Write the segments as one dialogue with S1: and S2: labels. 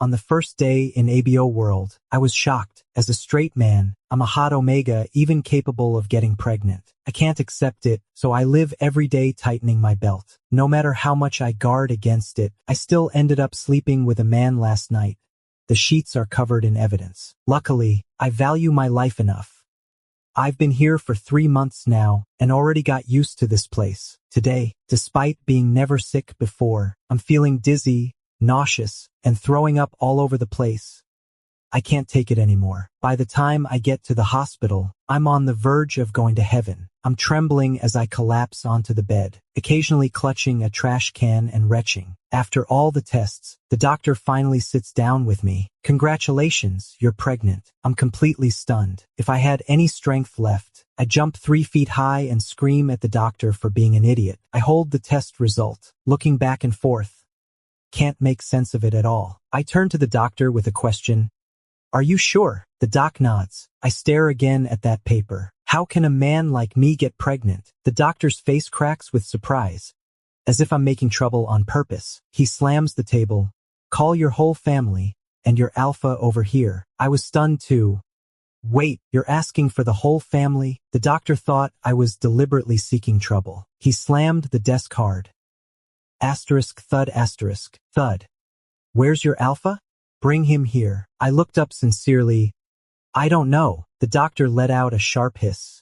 S1: On the first day in ABO world, I was shocked. As a straight man, I'm a hot omega, even capable of getting pregnant. I can't accept it, so I live every day tightening my belt. No matter how much I guard against it, I still ended up sleeping with a man last night. The sheets are covered in evidence. Luckily, I value my life enough. I've been here for 3 months now and already got used to this place. Today, despite being never sick before, I'm feeling dizzy, nauseous, and throwing up all over the place. I can't take it anymore. By the time I get to the hospital, I'm on the verge of going to heaven. I'm trembling as I collapse onto the bed, occasionally clutching a trash can and retching. After all the tests, the doctor finally sits down with me. Congratulations, you're pregnant. I'm completely stunned. If I had any strength left, I'd jump 3 feet high and scream at the doctor for being an idiot. I hold the test result, looking back and forth. Can't make sense of it at all. I turn to the doctor with a question. Are you sure? The doc nods. I stare again at that paper. How can a man like me get pregnant? The doctor's face cracks with surprise, as if I'm making trouble on purpose. He slams the table. Call your whole family, and your alpha over here. I was stunned too. Wait, you're asking for the whole family? The doctor thought I was deliberately seeking trouble. He slammed the desk hard. Asterisk thud asterisk thud. Where's your alpha? Bring him here. I looked up sincerely. I don't know. The doctor let out a sharp hiss.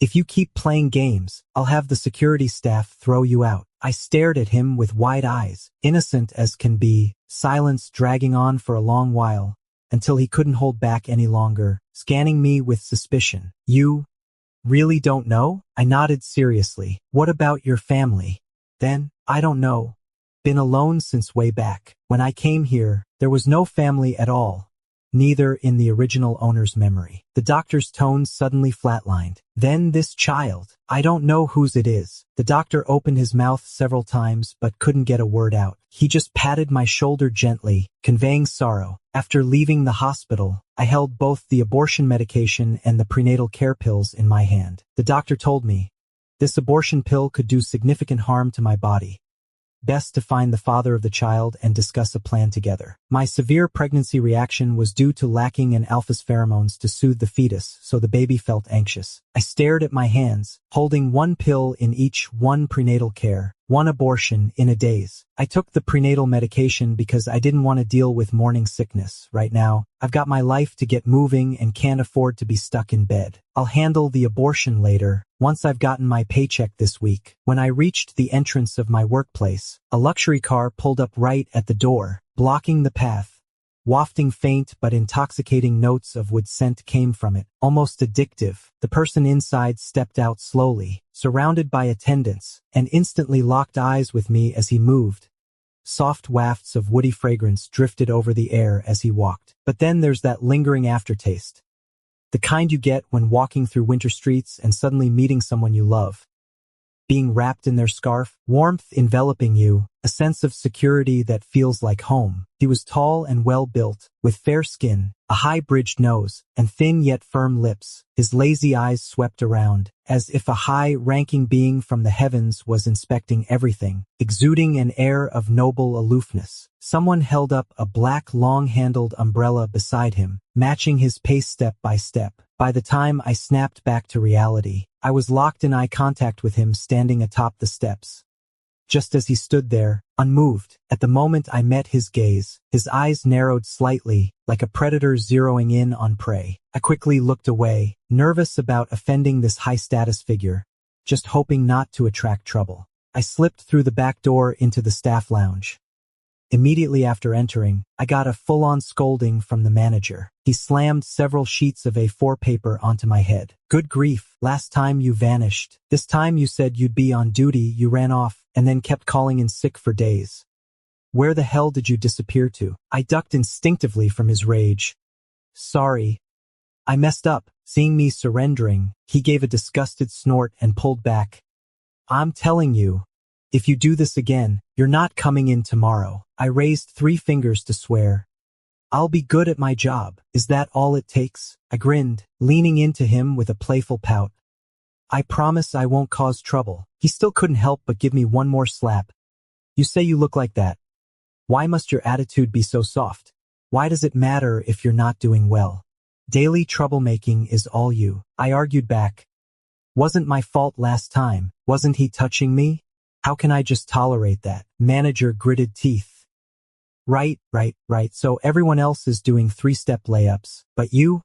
S1: If you keep playing games, I'll have the security staff throw you out. I stared at him with wide eyes, innocent as can be, silence dragging on for a long while, until he couldn't hold back any longer, scanning me with suspicion. You really don't know? I nodded seriously. What about your family? Then, I don't know. Been alone since way back. When I came here, there was no family at all, neither in the original owner's memory. The doctor's tone suddenly flatlined. Then this child. I don't know whose it is. The doctor opened his mouth several times but couldn't get a word out. He just patted my shoulder gently, conveying sorrow. After leaving the hospital, I held both the abortion medication and the prenatal care pills in my hand. The doctor told me, this abortion pill could do significant harm to my body. Best to find the father of the child and discuss a plan together. My severe pregnancy reaction was due to lacking in alpha's pheromones to soothe the fetus, so the baby felt anxious. I stared at my hands, holding 1 pill in each, 1 prenatal care, 1 abortion in a daze. I took the prenatal medication because I didn't want to deal with morning sickness. Right now, I've got my life to get moving and can't afford to be stuck in bed. I'll handle the abortion later, once I've gotten my paycheck this week. When I reached the entrance of my workplace, a luxury car pulled up right at the door, blocking the path. Wafting faint but intoxicating notes of wood scent came from it, almost addictive. The person inside stepped out slowly, surrounded by attendants, and instantly locked eyes with me as he moved. Soft wafts of woody fragrance drifted over the air as he walked. But then there's that lingering aftertaste. The kind you get when walking through winter streets and suddenly meeting someone you love. Being wrapped in their scarf, warmth enveloping you, a sense of security that feels like home. He was tall and well-built, with fair skin, a high-bridged nose, and thin yet firm lips. His lazy eyes swept around, as if a high-ranking being from the heavens was inspecting everything, exuding an air of noble aloofness. Someone held up a black long-handled umbrella beside him, matching his pace step by step. By the time I snapped back to reality, I was locked in eye contact with him standing atop the steps. Just as he stood there, unmoved, at the moment I met his gaze, his eyes narrowed slightly, like a predator zeroing in on prey. I quickly looked away, nervous about offending this high-status figure, just hoping not to attract trouble. I slipped through the back door into the staff lounge. Immediately after entering, I got a full-on scolding from the manager. He slammed several sheets of A4 paper onto my head. Good grief, last time you vanished. This time you said you'd be on duty, you ran off, and then kept calling in sick for days. Where the hell did you disappear to? I ducked instinctively from his rage. Sorry. I messed up. Seeing me surrendering, he gave a disgusted snort and pulled back. I'm telling you, if you do this again, you're not coming in tomorrow. I raised 3 fingers to swear. I'll be good at my job. Is that all it takes? I grinned, leaning into him with a playful pout. I promise I won't cause trouble. He still couldn't help but give me one more slap. You say you look like that. Why must your attitude be so soft? Why does it matter if you're not doing well? Daily troublemaking is all you. I argued back. Wasn't my fault last time. Wasn't he touching me? How can I just tolerate that? Manager gritted teeth. Right. So everyone else is doing 3-step layups, but you're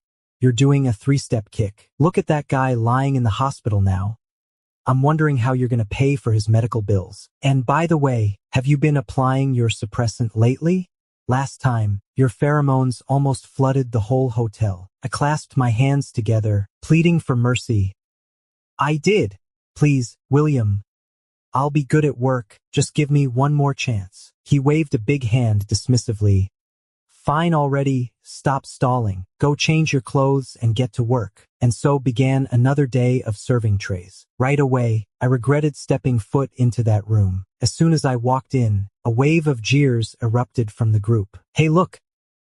S1: doing a 3-step kick. Look at that guy lying in the hospital now. I'm wondering how you're gonna pay for his medical bills. And by the way, have you been applying your suppressant lately? Last time, your pheromones almost flooded the whole hotel. I clasped my hands together, pleading for mercy. I did. Please, William. I'll be good at work. Just give me one more chance. He waved a big hand dismissively. Fine already, stop stalling. Go change your clothes and get to work. And so began another day of serving trays. Right away, I regretted stepping foot into that room. As soon as I walked in, a wave of jeers erupted from the group. Hey look,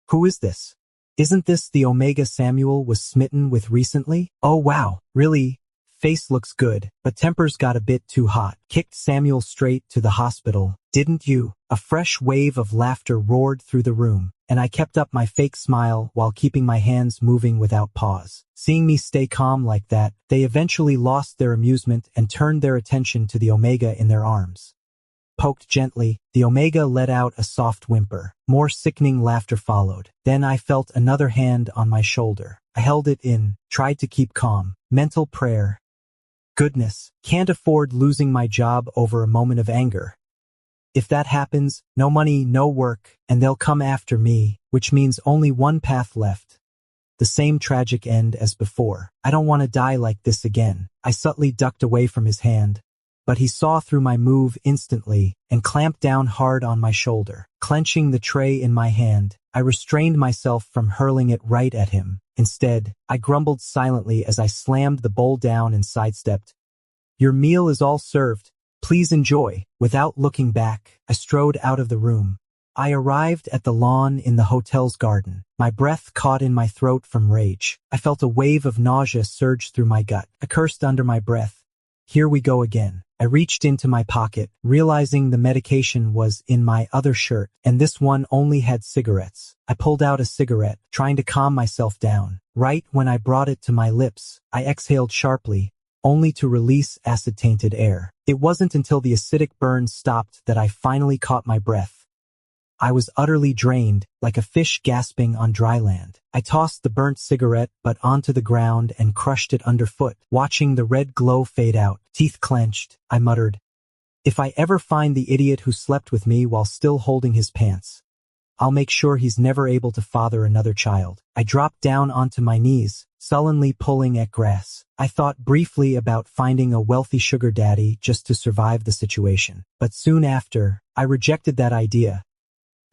S1: who is this? Isn't this the Omega Samuel was smitten with recently? Oh wow, really? Face looks good, but tempers got a bit too hot. Kicked Samuel straight to the hospital, didn't you? A fresh wave of laughter roared through the room, and I kept up my fake smile while keeping my hands moving without pause. Seeing me stay calm like that, they eventually lost their amusement and turned their attention to the Omega in their arms. Poked gently, the Omega let out a soft whimper. More sickening laughter followed. Then I felt another hand on my shoulder. I held it in, tried to keep calm. Mental prayer. Goodness, can't afford losing my job over a moment of anger. If that happens, no money, no work, and they'll come after me, which means only one path left. The same tragic end as before. I don't want to die like this again. I subtly ducked away from his hand, but he saw through my move instantly and clamped down hard on my shoulder. Clenching the tray in my hand, I restrained myself from hurling it right at him. Instead, I grumbled silently as I slammed the bowl down and sidestepped. Your meal is all served. Please enjoy. Without looking back, I strode out of the room. I arrived at the lawn in the hotel's garden. My breath caught in my throat from rage. I felt a wave of nausea surge through my gut. I cursed under my breath. Here we go again. I reached into my pocket, realizing the medication was in my other shirt, and this one only had cigarettes. I pulled out a cigarette, trying to calm myself down. Right when I brought it to my lips, I exhaled sharply, only to release acid-tainted air. It wasn't until the acidic burn stopped that I finally caught my breath. I was utterly drained, like a fish gasping on dry land. I tossed the burnt cigarette butt onto the ground and crushed it underfoot, watching the red glow fade out. Teeth clenched, I muttered, if I ever find the idiot who slept with me while still holding his pants, I'll make sure he's never able to father another child. I dropped down onto my knees, sullenly pulling at grass. I thought briefly about finding a wealthy sugar daddy just to survive the situation. But soon after, I rejected that idea,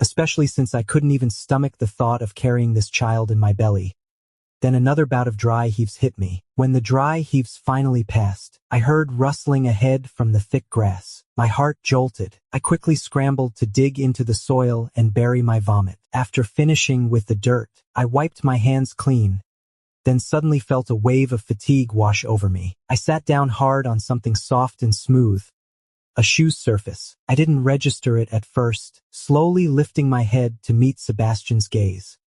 S1: especially since I couldn't even stomach the thought of carrying this child in my belly. Then another bout of dry heaves hit me. When the dry heaves finally passed, I heard rustling ahead from the thick grass. My heart jolted. I quickly scrambled to dig into the soil and bury my vomit. After finishing with the dirt, I wiped my hands clean, then suddenly felt a wave of fatigue wash over me. I sat down hard on something soft and smooth, a shoe's surface. I didn't register it at first, slowly lifting my head to meet Sebastian's gaze.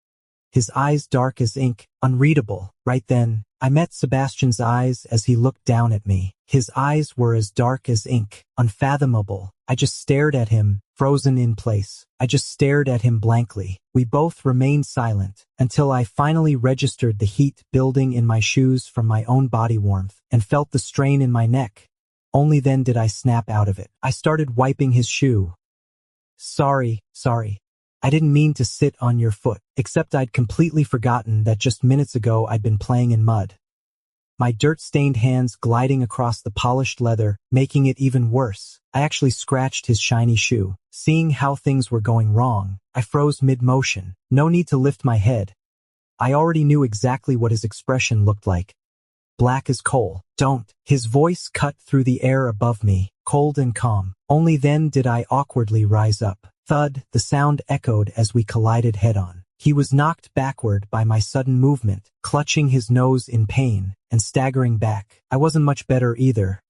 S1: His eyes dark as ink, unreadable. Right then, I met Sebastian's eyes as he looked down at me. His eyes were as dark as ink, unfathomable. I just stared at him, frozen in place. I just stared at him blankly. We both remained silent, until I finally registered the heat building in my shoes from my own body warmth, and felt the strain in my neck. Only then did I snap out of it. I started wiping his shoe. Sorry. I didn't mean to sit on your foot, except I'd completely forgotten that just minutes ago I'd been playing in mud. My dirt-stained hands gliding across the polished leather, making it even worse. I actually scratched his shiny shoe. Seeing how things were going wrong, I froze mid-motion. No need to lift my head. I already knew exactly what his expression looked like. Black as coal. Don't. His voice cut through the air above me, cold and calm. Only then did I awkwardly rise up. Thud, the sound echoed as we collided head-on. He was knocked backward by my sudden movement, clutching his nose in pain and staggering back. I wasn't much better either.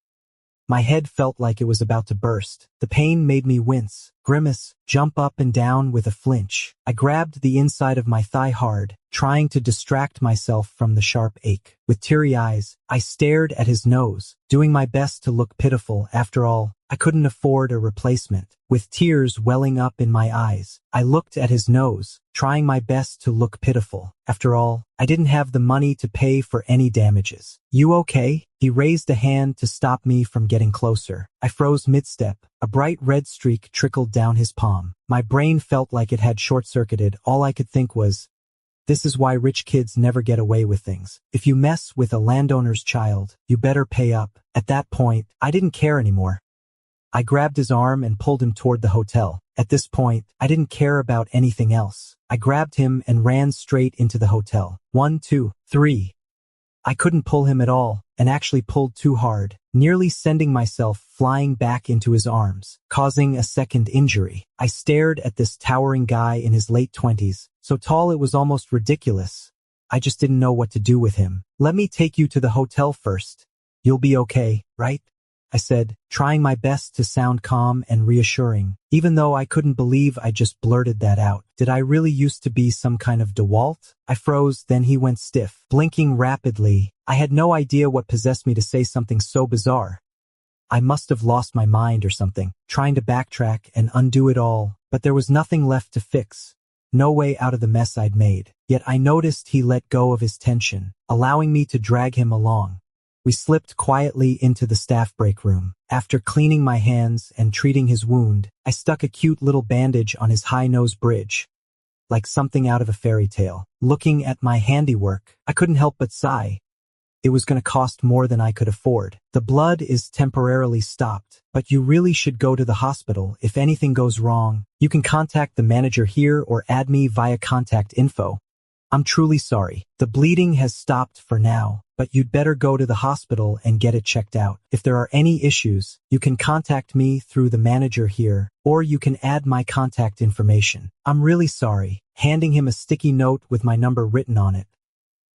S1: My head felt like it was about to burst. The pain made me wince, grimace, jump up and down with a flinch. I grabbed the inside of my thigh hard, trying to distract myself from the sharp ache. With teary eyes, I stared at his nose, doing my best to look pitiful. After all, I couldn't afford a replacement. With tears welling up in my eyes, I looked at his nose, trying my best to look pitiful. After all, I didn't have the money to pay for any damages. "You okay?" He raised a hand to stop me from getting closer. I froze mid-step. A bright red streak trickled down his palm. My brain felt like it had short-circuited. All I could think was, this is why rich kids never get away with things. If you mess with a landowner's child, you better pay up. At that point, I didn't care anymore. I grabbed his arm and pulled him toward the hotel. At this point, I didn't care about anything else. I grabbed him and ran straight into the hotel. 1, 2, 3. I couldn't pull him at all, and actually pulled too hard, nearly sending myself flying back into his arms, causing a second injury. I stared at this towering guy in his late 20s, so tall it was almost ridiculous. I just didn't know what to do with him. "Let me take you to the hotel first. You'll be okay, right?" I said, trying my best to sound calm and reassuring, even though I couldn't believe I just blurted that out. Did I really used to be some kind of DeWalt? I froze, then he went stiff, blinking rapidly. I had no idea what possessed me to say something so bizarre. I must have lost my mind or something, trying to backtrack and undo it all, but there was nothing left to fix. No way out of the mess I'd made. Yet I noticed he let go of his tension, allowing me to drag him along. We slipped quietly into the staff break room. After cleaning my hands and treating his wound, I stuck a cute little bandage on his high-nose bridge, like something out of a fairy tale. Looking at my handiwork, I couldn't help but sigh. It was going to cost more than I could afford. "The blood is temporarily stopped, but you really should go to the hospital. If anything goes wrong, you can contact the manager here or add me via contact info. I'm truly sorry. The bleeding has stopped for now, but you'd better go to the hospital and get it checked out. If there are any issues, you can contact me through the manager here, or you can add my contact information. I'm really sorry," handing him a sticky note with my number written on it.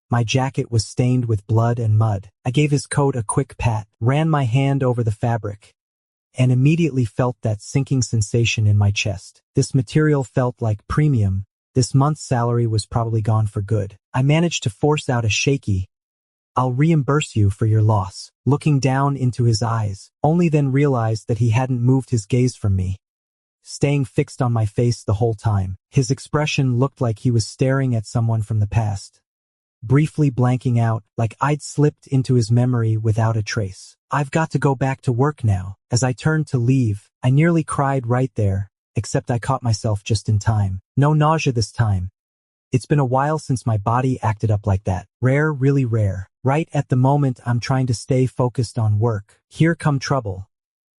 S1: My jacket was stained with blood and mud. I gave his coat a quick pat, ran my hand over the fabric, and immediately felt that sinking sensation in my chest. This material felt like premium. This month's salary was probably gone for good. I managed to force out a shaky, "I'll reimburse you for your loss," looking down into his eyes, only then realized that he hadn't moved his gaze from me, staying fixed on my face the whole time. His expression looked like he was staring at someone from the past, briefly blanking out, like I'd slipped into his memory without a trace. "I've got to go back to work now." As I turned to leave, I nearly cried right there, except I caught myself just in time. No nausea this time. It's been a while since my body acted up like that. Rare, really rare. Right at the moment I'm trying to stay focused on work, here come trouble.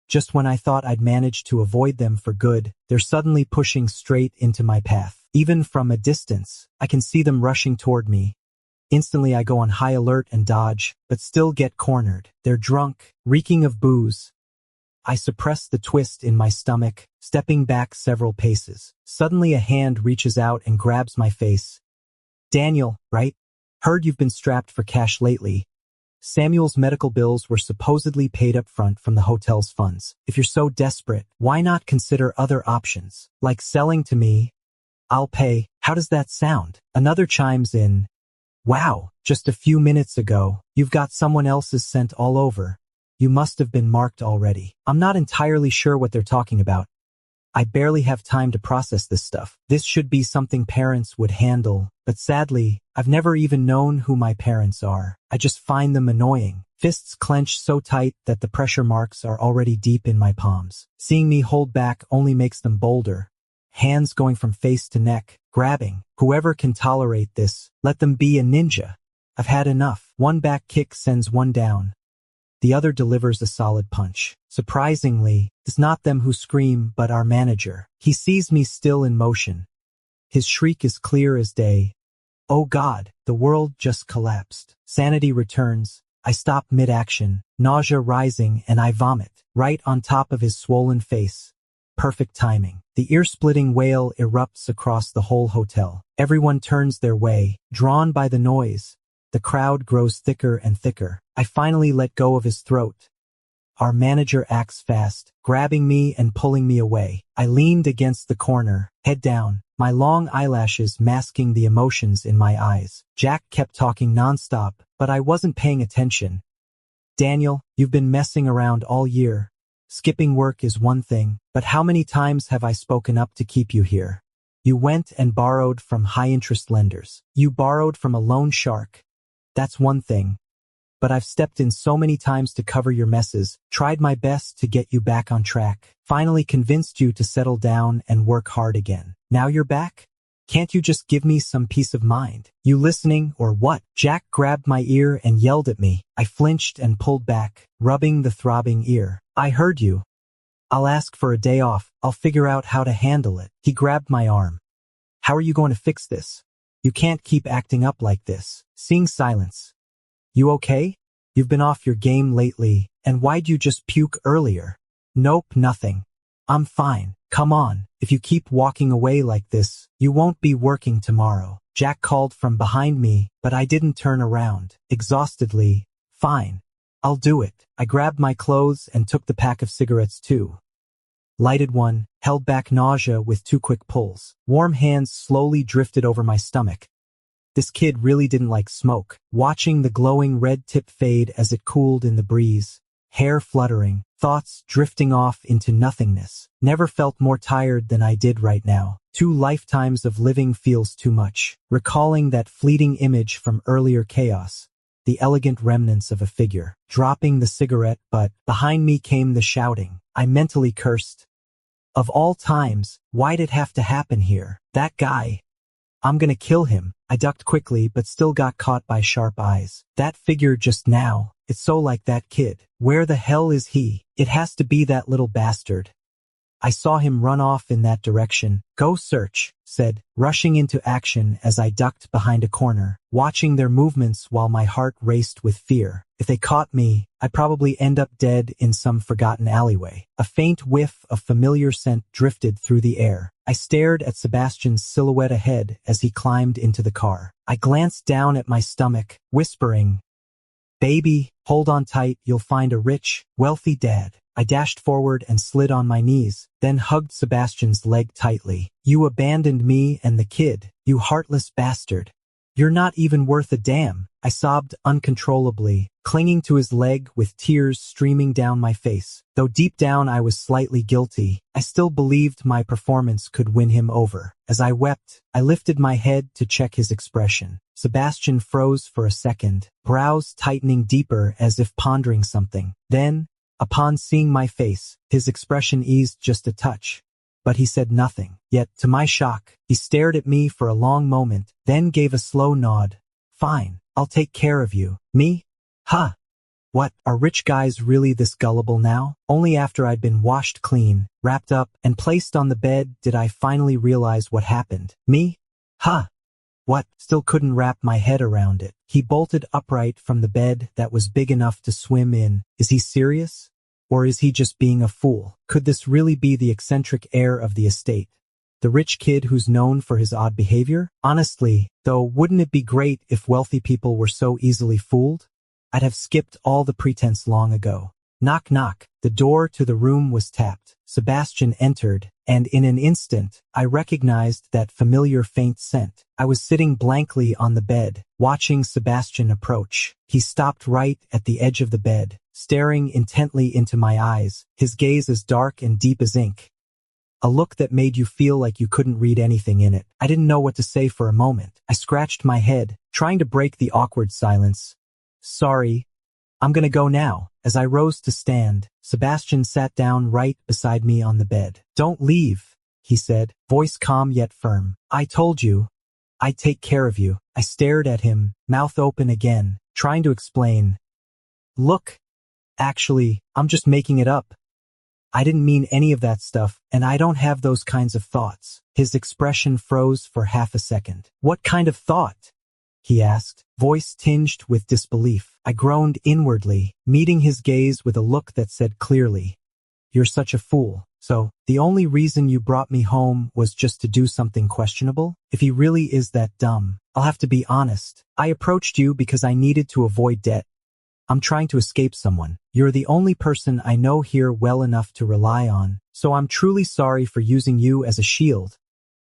S1: Just when I thought I'd managed to avoid them for good, they're suddenly pushing straight into my path. Even from a distance, I can see them rushing toward me. Instantly I go on high alert and dodge, but still get cornered. They're drunk, reeking of booze. I suppress the twist in my stomach, stepping back several paces. Suddenly a hand reaches out and grabs my face. "Daniel, right? Heard you've been strapped for cash lately." Samuel's medical bills were supposedly paid up front from the hotel's funds. "If you're so desperate, why not consider other options? Like selling to me? I'll pay." How does that sound? Another chimes in. "Wow, just a few minutes ago, you've got someone else's scent all over. You must have been marked already." I'm not entirely sure what they're talking about. I barely have time to process this stuff. This should be something parents would handle, but sadly, I've never even known who my parents are. I just find them annoying. Fists clench so tight that the pressure marks are already deep in my palms. Seeing me hold back only makes them bolder. Hands going from face to neck, grabbing. Whoever can tolerate this, let them be a ninja. I've had enough. One back kick sends one down. The other delivers a solid punch. Surprisingly, it's not them who scream, but our manager. He sees me still in motion. His shriek is clear as day. "Oh God, the world just collapsed." Sanity returns. I stop mid-action, nausea rising, and I vomit, right on top of his swollen face. Perfect timing. The ear-splitting wail erupts across the whole hotel. Everyone turns their way, drawn by the noise. The crowd grows thicker and thicker. I finally let go of his throat. Our manager acts fast, grabbing me and pulling me away. I leaned against the corner, head down, my long eyelashes masking the emotions in my eyes. Jack kept talking nonstop, but I wasn't paying attention. Daniel, you've been messing around all year. Skipping work is one thing, but how many times have I spoken up to keep you here? You went and borrowed from high-interest lenders. You borrowed from a loan shark. That's one thing. But I've stepped in so many times to cover your messes, tried my best to get you back on track, finally convinced you to settle down and work hard again. Now you're back? Can't you just give me some peace of mind? You listening or what? Jack grabbed my ear and yelled at me. I flinched and pulled back, rubbing the throbbing ear. I heard you. I'll ask for a day off. I'll figure out how to handle it. He grabbed my arm. How are you going to fix this? You can't keep acting up like this. Seeing silence. You okay? You've been off your game lately, and why'd you just puke earlier? Nope, nothing. I'm fine. Come on. If you keep walking away like this, you won't be working tomorrow. Jack called from behind me, but I didn't turn around. Exhaustedly, fine. I'll do it. I grabbed my clothes and took the pack of cigarettes too. Lighted one, held back nausea with 2 quick pulls. Warm hands slowly drifted over my stomach. This kid really didn't like smoke. Watching the glowing red tip fade as it cooled in the breeze, hair fluttering, thoughts drifting off into nothingness. Never felt more tired than I did right now. 2 lifetimes of living feels too much. Recalling that fleeting image from earlier chaos, the elegant remnants of a figure. Dropping the cigarette, but behind me came the shouting. I mentally cursed. Of all times, why'd it have to happen here? That guy. I'm gonna kill him. I ducked quickly but still got caught by sharp eyes. That figure just now, it's so like that kid. Where the hell is he? It has to be that little bastard. I saw him run off in that direction. Go search, said, rushing into action as I ducked behind a corner, watching their movements while my heart raced with fear. If they caught me, I'd probably end up dead in some forgotten alleyway. A faint whiff of familiar scent drifted through the air. I stared at Sebastian's silhouette ahead as he climbed into the car. I glanced down at my stomach, whispering, "Baby, hold on tight, you'll find a rich, wealthy dad." I dashed forward and slid on my knees, then hugged Sebastian's leg tightly. You abandoned me and the kid, you heartless bastard. You're not even worth a damn. I sobbed uncontrollably, clinging to his leg with tears streaming down my face. Though deep down I was slightly guilty, I still believed my performance could win him over. As I wept, I lifted my head to check his expression. Sebastian froze for a second, brows tightening deeper as if pondering something. Then, upon seeing my face, his expression eased just a touch. But he said nothing. Yet, to my shock, he stared at me for a long moment, then gave a slow nod. Fine, I'll take care of you. Me? Huh. What, are rich guys really this gullible now? Only after I'd been washed clean, wrapped up, and placed on the bed did I finally realize what happened. Me? Huh. What? Still couldn't wrap my head around it. He bolted upright from the bed that was big enough to swim in. Is he serious? Or is he just being a fool? Could this really be the eccentric heir of the estate? The rich kid who's known for his odd behavior? Honestly, though, wouldn't it be great if wealthy people were so easily fooled? I'd have skipped all the pretense long ago. Knock knock. The door to the room was tapped. Sebastian entered, and in an instant, I recognized that familiar faint scent. I was sitting blankly on the bed, watching Sebastian approach. He stopped right at the edge of the bed, staring intently into my eyes, his gaze as dark and deep as ink. A look that made you feel like you couldn't read anything in it. I didn't know what to say for a moment. I scratched my head, trying to break the awkward silence. Sorry. I'm gonna go now. As I rose to stand, Sebastian sat down right beside me on the bed. Don't leave, he said, voice calm yet firm. I told you. I'd take care of you. I stared at him, mouth open again, trying to explain. Look. Actually, I'm just making it up. I didn't mean any of that stuff, and I don't have those kinds of thoughts. His expression froze for half a second. What kind of thought? He asked, voice tinged with disbelief. I groaned inwardly, meeting his gaze with a look that said clearly, "You're such a fool. So, the only reason you brought me home was just to do something questionable? If he really is that dumb, I'll have to be honest. I approached you because I needed to avoid debt. I'm trying to escape someone. You're the only person I know here well enough to rely on, so I'm truly sorry for using you as a shield.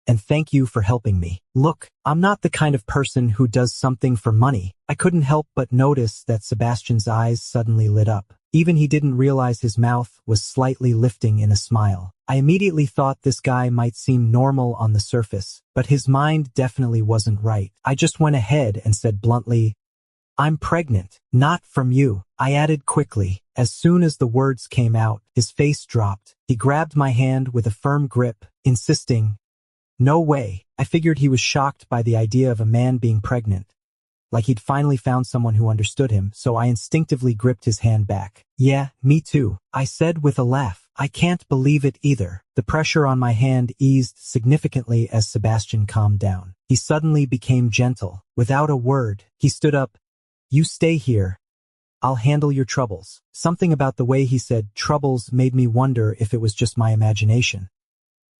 S1: And thank you for helping me. Look, I'm not the kind of person who does something for money. I couldn't help but notice that Sebastian's eyes suddenly lit up. Even he didn't realize his mouth was slightly lifting in a smile. I immediately thought this guy might seem normal on the surface, but his mind definitely wasn't right. I just went ahead and said bluntly, I'm pregnant. Not from you. I added quickly. As soon as the words came out, his face dropped. He grabbed my hand with a firm grip, insisting, no way. I figured he was shocked by the idea of a man being pregnant. Like he'd finally found someone who understood him, so I instinctively gripped his hand back. Yeah, me too, I said with a laugh. I can't believe it either. The pressure on my hand eased significantly as Sebastian calmed down. He suddenly became gentle. Without a word, he stood up. You stay here. I'll handle your troubles. Something about the way he said troubles made me wonder if it was just my imagination.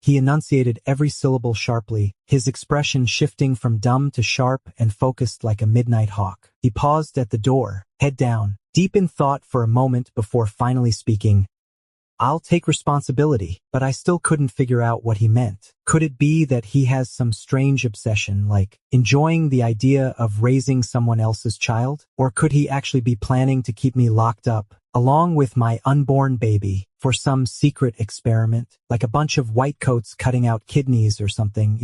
S1: He enunciated every syllable sharply, his expression shifting from dumb to sharp and focused like a midnight hawk. He paused at the door, head down, deep in thought for a moment before finally speaking. I'll take responsibility, but I still couldn't figure out what he meant. Could it be that he has some strange obsession, like enjoying the idea of raising someone else's child? Or could he actually be planning to keep me locked up, along with my unborn baby, for some secret experiment? Like a bunch of white coats cutting out kidneys or something,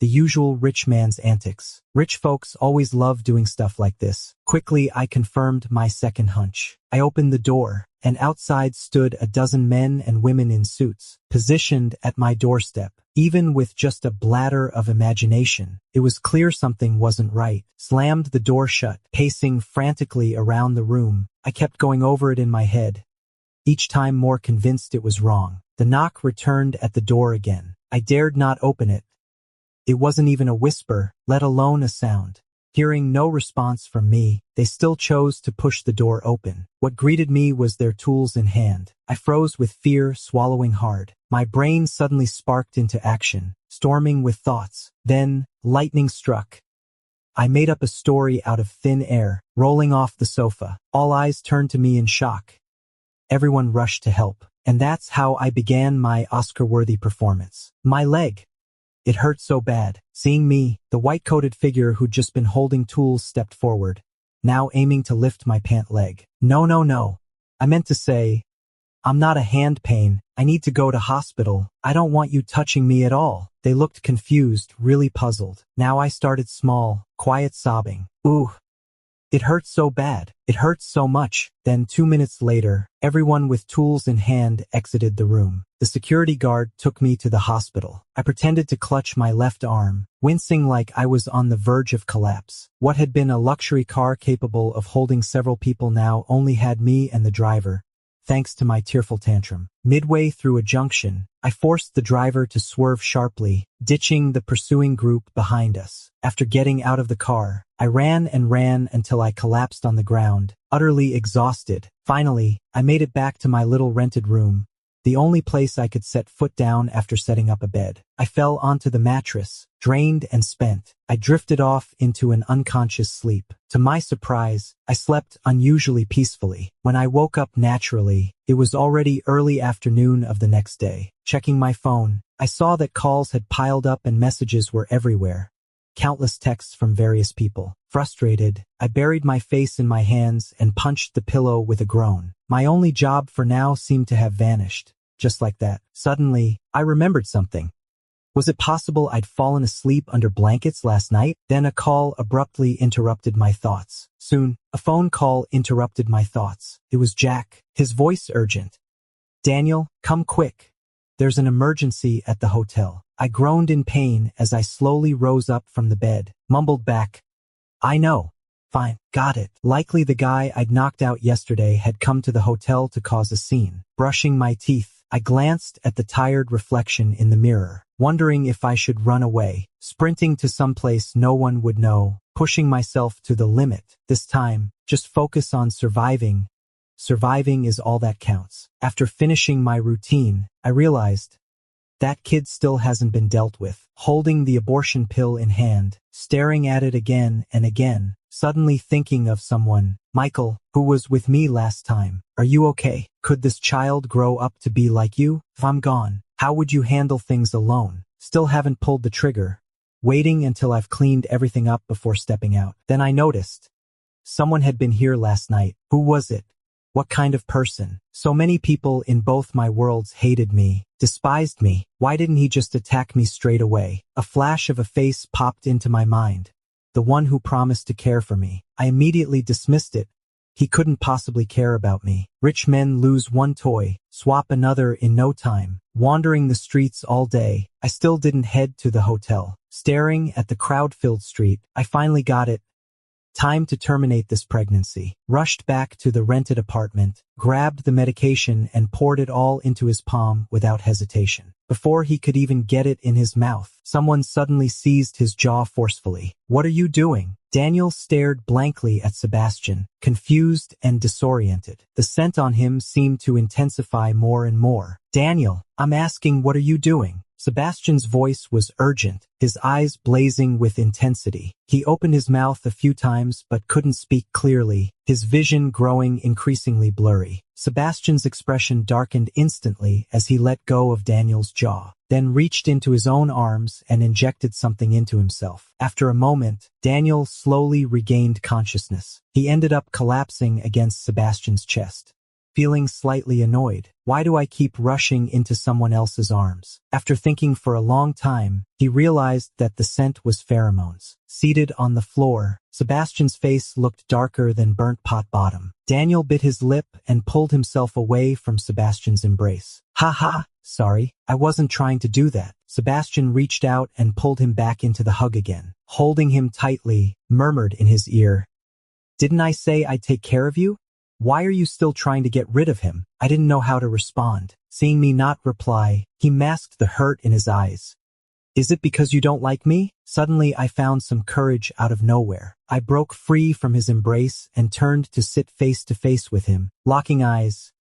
S1: the usual rich man's antics. Rich folks always love doing stuff like this. Quickly, I confirmed my second hunch. I opened the door, and outside stood a dozen men and women in suits, positioned at my doorstep. Even with just a bladder of imagination, it was clear something wasn't right. Slammed the door shut, pacing frantically around the room. I kept going over it in my head, each time more convinced it was wrong. The knock returned at the door again. I dared not open it. It wasn't even a whisper, let alone a sound. Hearing no response from me, they still chose to push the door open. What greeted me was their tools in hand. I froze with fear, swallowing hard. My brain suddenly sparked into action, storming with thoughts. Then, lightning struck. I made up a story out of thin air, rolling off the sofa. All eyes turned to me in shock. Everyone rushed to help, and that's how I began my Oscar-worthy performance. My leg. It hurt so bad. Seeing me, the white-coated figure who'd just been holding tools stepped forward, now aiming to lift my pant leg. No. I meant to say, I'm not a hand pain. I need to go to hospital. I don't want you touching me at all. They looked confused, really puzzled. Now I started small, quiet sobbing. Ooh. It hurts so bad. It hurts so much. Then 2 minutes later, everyone with tools in hand exited the room. The security guard took me to the hospital. I pretended to clutch my left arm, wincing like I was on the verge of collapse. What had been a luxury car capable of holding several people now only had me and the driver, thanks to my tearful tantrum. Midway through a junction, I forced the driver to swerve sharply, ditching the pursuing group behind us. After getting out of the car, I ran and ran until I collapsed on the ground, utterly exhausted. Finally, I made it back to my little rented room, the only place I could set foot down after setting up a bed. I fell onto the mattress, drained and spent. I drifted off into an unconscious sleep. To my surprise, I slept unusually peacefully. When I woke up naturally, it was already early afternoon of the next day. Checking my phone, I saw that calls had piled up and messages were everywhere. Countless texts from various people. Frustrated, I buried my face in my hands and punched the pillow with a groan. My only job for now seemed to have vanished. Just like that. Suddenly, I remembered something. Was it possible I'd fallen asleep under blankets last night? Then a call abruptly interrupted my thoughts. Soon, a phone call interrupted my thoughts. It was Jack, his voice urgent. Daniel, come quick. There's an emergency at the hotel. I groaned in pain as I slowly rose up from the bed, mumbled back, I know. Fine, got it. Likely the guy I'd knocked out yesterday had come to the hotel to cause a scene. Brushing my teeth, I glanced at the tired reflection in the mirror, wondering if I should run away, sprinting to someplace no one would know, pushing myself to the limit. This time, just focus on surviving. Surviving is all that counts. After finishing my routine, I realized that kid still hasn't been dealt with. Holding the abortion pill in hand, staring at it again and again, suddenly thinking of someone, Michael, who was with me last time. Are you okay? Could this child grow up to be like you? If I'm gone, how would you handle things alone? Still haven't pulled the trigger. Waiting until I've cleaned everything up before stepping out. Then I noticed. Someone had been here last night. Who was it? What kind of person? So many people in both my worlds hated me, despised me. Why didn't he just attack me straight away? A flash of a face popped into my mind. The one who promised to care for me. I immediately dismissed it. He couldn't possibly care about me. Rich men lose one toy, swap another in no time. Wandering the streets all day, I still didn't head to the hotel. Staring at the crowd-filled street, I finally got it. Time to terminate this pregnancy. Rushed back to the rented apartment, grabbed the medication and poured it all into his palm without hesitation. Before he could even get it in his mouth, someone suddenly seized his jaw forcefully. What are you doing? Daniel stared blankly at Sebastian, confused and disoriented. The scent on him seemed to intensify more and more. Daniel, I'm asking, what are you doing? Sebastian's voice was urgent, his eyes blazing with intensity. He opened his mouth a few times but couldn't speak clearly, his vision growing increasingly blurry. Sebastian's expression darkened instantly as he let go of Daniel's jaw, then reached into his own arms and injected something into himself. After a moment, Daniel slowly regained consciousness. He ended up collapsing against Sebastian's chest. Feeling slightly annoyed. Why do I keep rushing into someone else's arms? After thinking for a long time, he realized that the scent was pheromones. Seated on the floor, Sebastian's face looked darker than burnt pot bottom. Daniel bit his lip and pulled himself away from Sebastian's embrace. Ha ha, sorry, I wasn't trying to do that. Sebastian reached out and pulled him back into the hug again. Holding him tightly, murmured in his ear, "Didn't I say I'd take care of you? Why are you still trying to get rid of him?" I didn't know how to respond. Seeing me not reply, he masked the hurt in his eyes. "Is it because you don't like me?" Suddenly I found some courage out of nowhere. I broke free from his embrace and turned to sit face to face with him, locking eyes.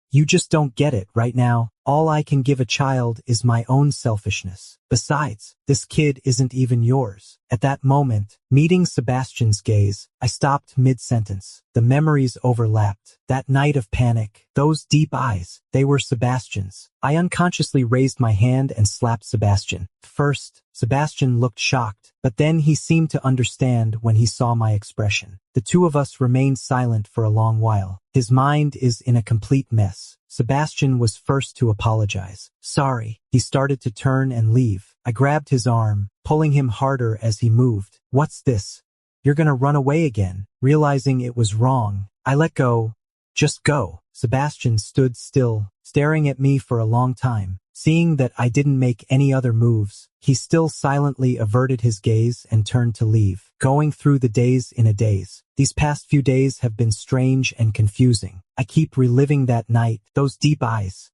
S1: "You just don't get it right now. All I can give a child is my own selfishness. Besides, this kid isn't even yours." At that moment, meeting Sebastian's gaze, I stopped mid-sentence. The memories overlapped. That night of panic, those deep eyes, they were Sebastian's. I unconsciously raised my hand and slapped Sebastian. First, Sebastian looked shocked, but then he seemed to understand when he saw my expression. The two of us remained silent for a long while. His mind is in a complete mess. Sebastian was first to apologize. "Sorry." He started to turn and leave. I grabbed his arm, pulling him harder as he moved. "What's this? You're gonna run away again." Realizing it was wrong, I let go. "Just go." Sebastian stood still, staring at me for a long time. Seeing that I didn't make any other moves, he still silently averted his gaze and turned to leave. Going through the days in a daze. These past few days have been strange and confusing. I keep reliving that night, those deep eyes.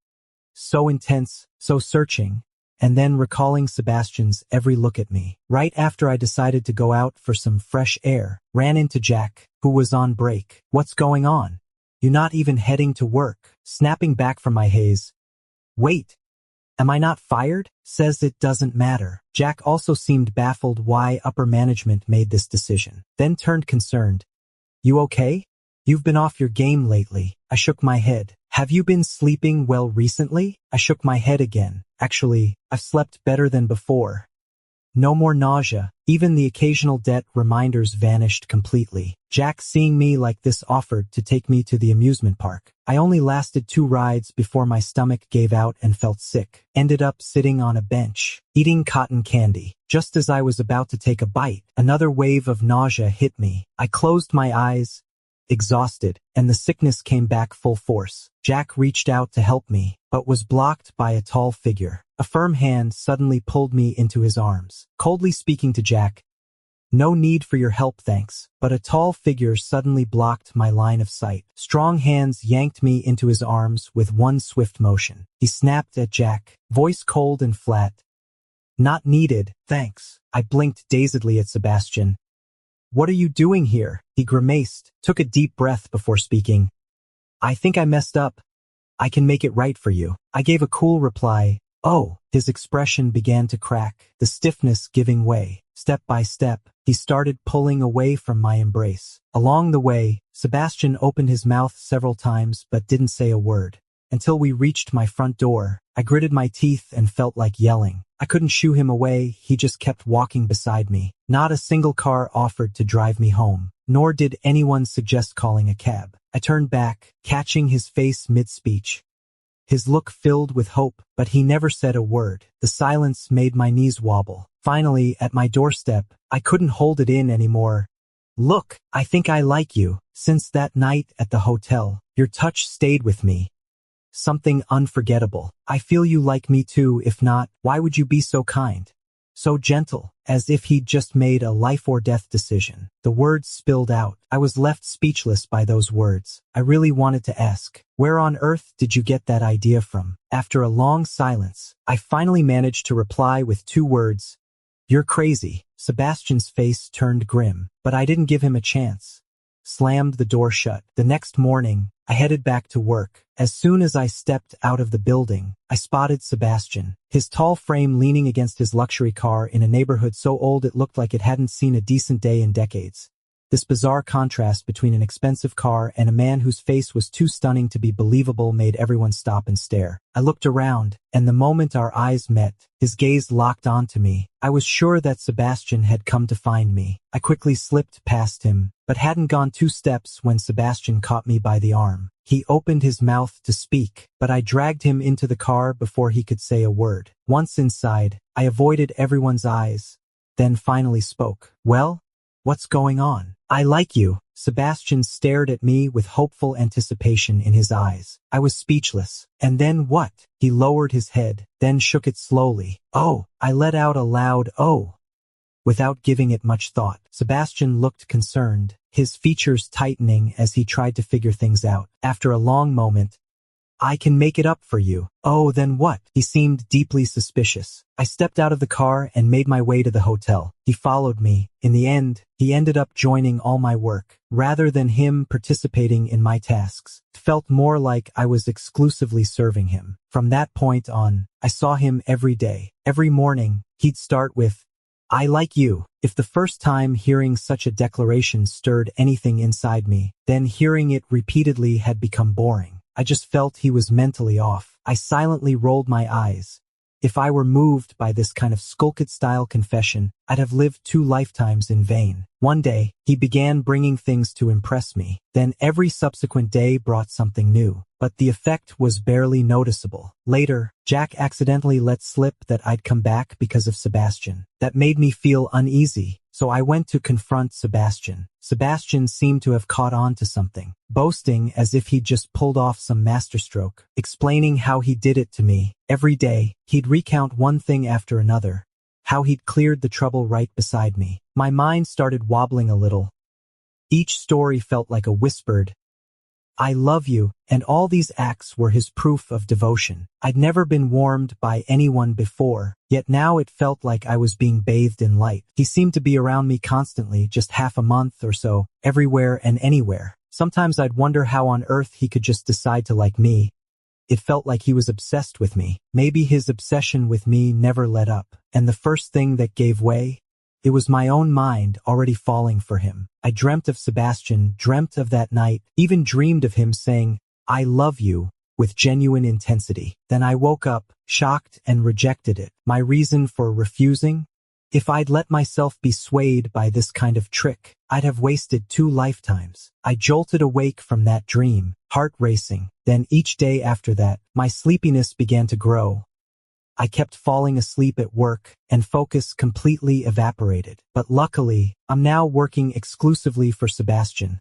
S1: So intense, so searching. And then recalling Sebastian's every look at me. Right after I decided to go out for some fresh air, ran into Jack, who was on break. "What's going on? You're not even heading to work." Snapping back from my haze. "Wait. Am I not fired?" Says it doesn't matter. Jack also seemed baffled why upper management made this decision. Then turned concerned. "You okay? You've been off your game lately." I shook my head. "Have you been sleeping well recently?" I shook my head again. "Actually, I've slept better than before. No more nausea." Even the occasional debt reminders vanished completely. Jack, seeing me like this, offered to take me to the amusement park. I only lasted 2 rides before my stomach gave out and felt sick. Ended up sitting on a bench, eating cotton candy. Just as I was about to take a bite, another wave of nausea hit me. I closed my eyes, exhausted, and the sickness came back full force. Jack reached out to help me, but was blocked by a tall figure. A firm hand suddenly pulled me into his arms. Coldly speaking to Jack, "No need for your help, thanks." But a tall figure suddenly blocked my line of sight. Strong hands yanked me into his arms with one swift motion. He snapped at Jack, voice cold and flat. "Not needed, thanks." I blinked dazedly at Sebastian. "What are you doing here?" He grimaced, took a deep breath before speaking. "I think I messed up. I can make it right for you." I gave a cool reply. "Oh." His expression began to crack, the stiffness giving way. Step by step, he started pulling away from my embrace. Along the way, Sebastian opened his mouth several times but didn't say a word. Until we reached my front door, I gritted my teeth and felt like yelling. I couldn't shoo him away, he just kept walking beside me. Not a single car offered to drive me home, nor did anyone suggest calling a cab. I turned back, catching his face mid-speech. His look filled with hope, but he never said a word. The silence made my knees wobble. Finally, at my doorstep, I couldn't hold it in anymore. "Look, I think I like you. Since that night at the hotel, your touch stayed with me. Something unforgettable. I feel you like me too. If not, why would you be so kind? So gentle, as if he'd just made a life or death decision." The words spilled out. I was left speechless by those words. I really wanted to ask, where on earth did you get that idea from? After a long silence, I finally managed to reply with 2 words. "You're crazy." Sebastian's face turned grim, but I didn't give him a chance. Slammed the door shut. The next morning, I headed back to work. As soon as I stepped out of the building, I spotted Sebastian, his tall frame leaning against his luxury car in a neighborhood so old it looked like it hadn't seen a decent day in decades. This bizarre contrast between an expensive car and a man whose face was too stunning to be believable made everyone stop and stare. I looked around, and the moment our eyes met, his gaze locked onto me. I was sure that Sebastian had come to find me. I quickly slipped past him, but hadn't gone 2 steps when Sebastian caught me by the arm. He opened his mouth to speak, but I dragged him into the car before he could say a word. Once inside, I avoided everyone's eyes, then finally spoke. "Well, what's going on?" "I like you." Sebastian stared at me with hopeful anticipation in his eyes. I was speechless. "And then what?" He lowered his head, then shook it slowly. "Oh." I let out a loud "oh." Without giving it much thought, Sebastian looked concerned, his features tightening as he tried to figure things out. After a long moment, "I can make it up for you." "Oh, then what?" He seemed deeply suspicious. I stepped out of the car and made my way to the hotel. He followed me. In the end, he ended up joining all my work. Rather than him participating in my tasks, it felt more like I was exclusively serving him. From that point on, I saw him every day. Every morning, he'd start with, "I like you." If the first time hearing such a declaration stirred anything inside me, then hearing it repeatedly had become boring. I just felt he was mentally off. I silently rolled my eyes. If I were moved by this kind of skulkit-style confession, I'd have lived 2 lifetimes in vain. One day, he began bringing things to impress me. Then every subsequent day brought something new. But the effect was barely noticeable. Later, Jack accidentally let slip that I'd come back because of Sebastian. That made me feel uneasy, so I went to confront Sebastian. Sebastian seemed to have caught on to something, boasting as if he'd just pulled off some masterstroke, explaining how he did it to me. Every day, he'd recount one thing after another, how he'd cleared the trouble right beside me. My mind started wobbling a little. Each story felt like a whispered, "I love you," and all these acts were his proof of devotion. I'd never been warmed by anyone before, yet now it felt like I was being bathed in light. He seemed to be around me constantly, just half a month or so, everywhere and anywhere. Sometimes I'd wonder how on earth he could just decide to like me. It felt like he was obsessed with me. Maybe his obsession with me never let up, and the first thing that gave way, it was my own mind already falling for him. I dreamt of Sebastian, dreamt of that night, even dreamed of him saying, "I love you," with genuine intensity. Then I woke up, shocked, and rejected it. My reason for refusing? If I'd let myself be swayed by this kind of trick, I'd have wasted 2 lifetimes. I jolted awake from that dream, heart racing. Then each day after that, my sleepiness began to grow. I kept falling asleep at work, and focus completely evaporated. But luckily, I'm now working exclusively for Sebastian.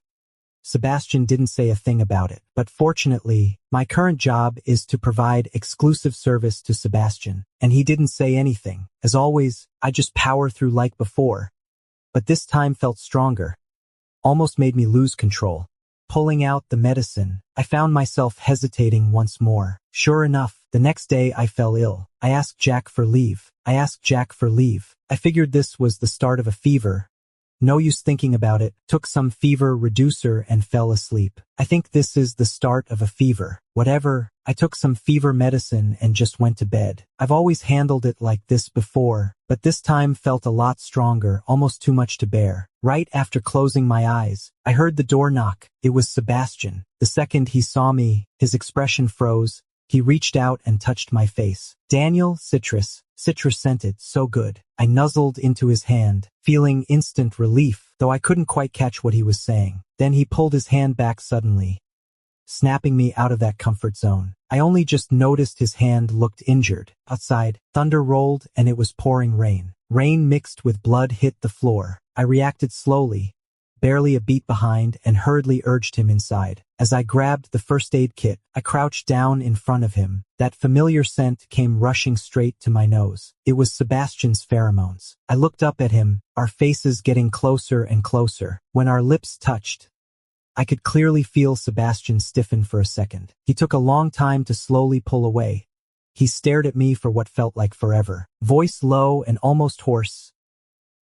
S1: Sebastian didn't say a thing about it, but fortunately, my current job is to provide exclusive service to Sebastian, and he didn't say anything. As always, I just power through like before. But this time felt stronger. Almost made me lose control. Pulling out the medicine, I found myself hesitating once more. Sure enough, the next day I fell ill. I asked Jack for leave. I figured this was the start of a fever. No use thinking about it, took some fever reducer and fell asleep. I think this is the start of a fever. Whatever, I took some fever medicine and just went to bed. I've always handled it like this before, but this time felt a lot stronger, almost too much to bear. Right after closing my eyes, I heard the door knock. It was Sebastian. The second he saw me, his expression froze. He reached out and touched my face. Daniel, citrus scented, so good. I nuzzled into his hand, feeling instant relief, though I couldn't quite catch what he was saying. Then he pulled his hand back suddenly, snapping me out of that comfort zone. I only just noticed his hand looked injured. Outside, thunder rolled and it was pouring rain. Rain mixed with blood hit the floor. I reacted slowly, barely a beat behind, and hurriedly urged him inside. As I grabbed the first aid kit, I crouched down in front of him. That familiar scent came rushing straight to my nose. It was Sebastian's pheromones. I looked up at him, our faces getting closer and closer. When our lips touched, I could clearly feel Sebastian stiffen for a second. He took a long time to slowly pull away. He stared at me for what felt like forever. Voice low and almost hoarse.